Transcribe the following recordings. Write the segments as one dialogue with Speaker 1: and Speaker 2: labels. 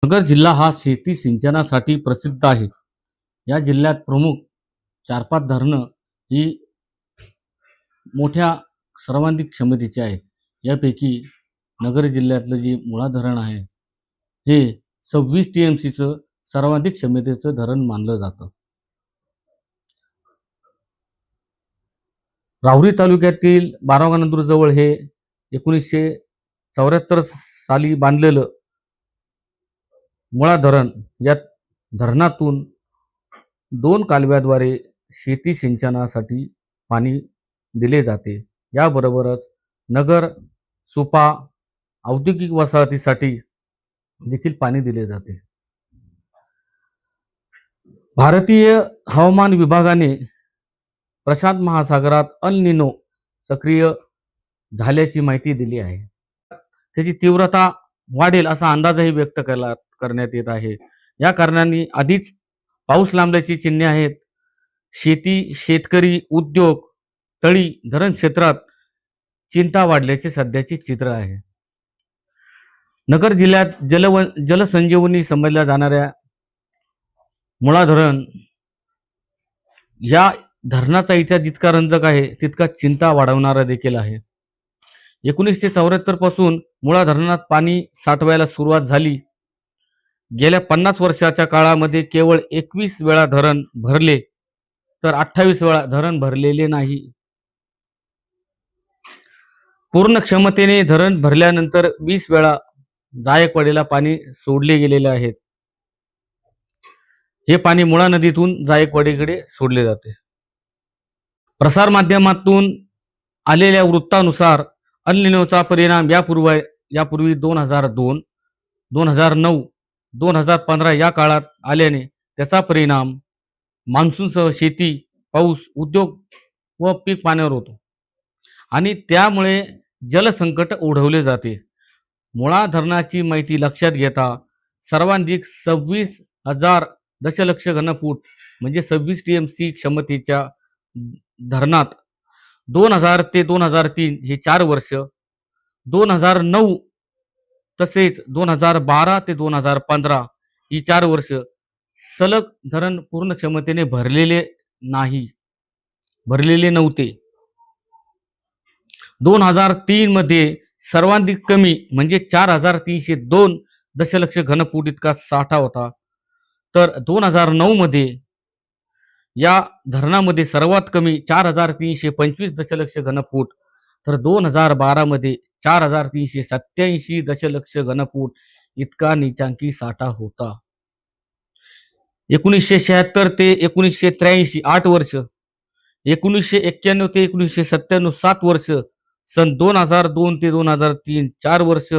Speaker 1: नगर जिल्हा हा शेती सिंचनासाठी प्रसिद्ध आहे. या जिल्ह्यात प्रमुख 4-5 धरणं ही मोठ्या सर्वाधिक क्षमतेची आहेत. यापैकी नगर जिल्ह्यातलं जे मुळा धरण आहे, हे 26 टीएमसीचं सर्वाधिक क्षमतेचं धरण मानलं जातं. राहुरी तालुक्यातील बारावानंदूरजवळ हे 1974 साली बांधलेलं मुळा धरण, या धरणातून 2 कालव्याद्वारे शेती सिंचनासाठी पाणी दिले जाते. याबरोबरच नगर, सुपा, औद्योगिक वसाहतीसाठी देखील पाणी दिले जाते. भारतीय हवामान विभागाने प्रशांत महासागरात अल निनो सक्रिय झाल्याची माहिती दिली आहे. त्याची तीव्रता वाढेल असा अंदाजही व्यक्त करण्यात येत आहे. या कारणाने आधीच पाऊस लांबल्याची चिन्हे आहेत. शेती, शेतकरी, उद्योग, तळी, धरण क्षेत्रात चिंता वाढल्याचे सध्याचे चित्र आहे. नगर जिल्ह्यात जलसंजीवनी समजल्या जाणाऱ्या मुळा धरण, या धरणाचा इतिहास जितका रंजक आहे तितका चिंता वाढवणारा देखील आहे. 1974 पासून मुळा धरणात पाणी साठवायला सुरुवात झाली. गेल्या 50 वर्षाच्या काळामध्ये केवळ 21 वेळा धरण भरले, तर 28 वेळा धरण भरलेले नाही. पूर्ण क्षमतेने धरण भरल्यानंतर 20 वेळा जायकवाडीला पाणी सोडले गेलेले आहेत. हे पाणी मुळा नदीतून जायकवाडीकडे सोडले जाते. प्रसार माध्यमातून आलेल्या वृत्तानुसार अल निनोचा परिणाम यापूर्वी 2002, 2009, 2015 या काळात आल्याने त्याचा परिणाम मान्सूनसह शेती, पाऊस, उद्योग व पीक पाण्यावर होतो आणि त्यामुळे जलसंकट ओढवले जाते. मुळा धरणाची माहिती लक्षात घेता सर्वाधिक 26,000 दशलक्ष घनफूट म्हणजे 26 टीएमसी क्षमतेच्या धरणात 2000 ते 2003 हे 4 वर्ष, 2009 तसेच 2012 ते 2015 ही 4 वर्ष सलग धरण पूर्ण क्षमतेने भरलेले नव्हते. 2003 मध्ये सर्वाधिक कमी म्हणजे 4302 दशलक्ष घनफूट इतका साठा होता. तर 2009 मध्ये या धरणामध्ये सर्वात कमी 4325 दशलक्ष घनफूट, तर 2012 मध्ये 4387 दशलक्ष घनफूट इतका नीचांकी साठा होता. 1976 ते 1983 8 वर्ष, 1991 ते 1997 7 वर्ष, सन 2002 ते 2003 4 वर्ष,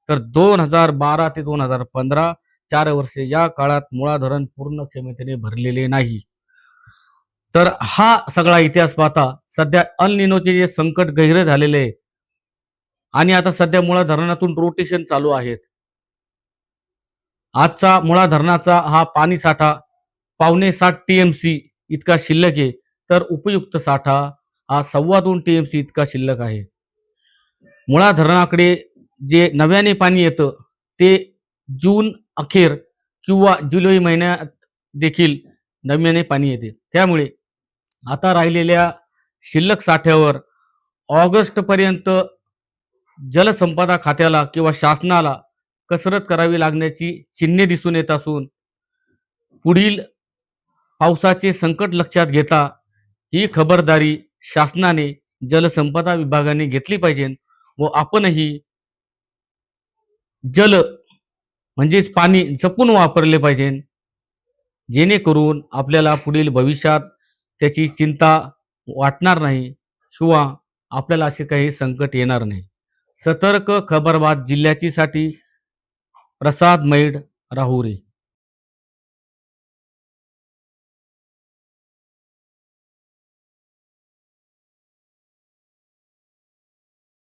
Speaker 1: तर 2012 ते 2015 4 वर्ष या काळात मुळा धरण पूर्ण क्षमतेने भरलेले नाही. तर हा सगळा इतिहास पाहता सध्या अल निनोचे जे संकट गहिरं झालेले आहे आणि आता सध्या मुळा धरणातून रोटेशन चालू आहेत. आजचा मुळा धरणाचा हा पाणी साठा 7.25 टीएमसी इतका शिल्लक आहे, तर उपयुक्त साठा हा 2.25 टीएमसी इतका शिल्लक आहे. मुळा धरणाकडे जे नव्याने पाणी येतं ते जून अखेर किंवा जुलै महिन्यात देखील नव्याने पाणी येते. त्यामुळे आता राहिलेल्या शिल्लक साठ्यावर ऑगस्ट पर्यंत जलसंपदा खात्याला किंवा शासनाला कसरत करावी लागण्याची चिन्हे दिसून येत असून पुढील पावसाचे संकट लक्षात घेता ही खबरदारी शासनाने, जलसंपदा विभागाने घेतली पाहिजे व आपणही जल म्हणजेच पाणी जपून वापरले पाहिजे, जेणेकरून आपल्याला पुढील भविष्यात त्याची चिंता वाटणार नाही किंवा आपल्याला असे काही संकट येणार नाही. सतर्क खबरबात जिल्ह्याची साठी प्रसाद मैड, राहुरी.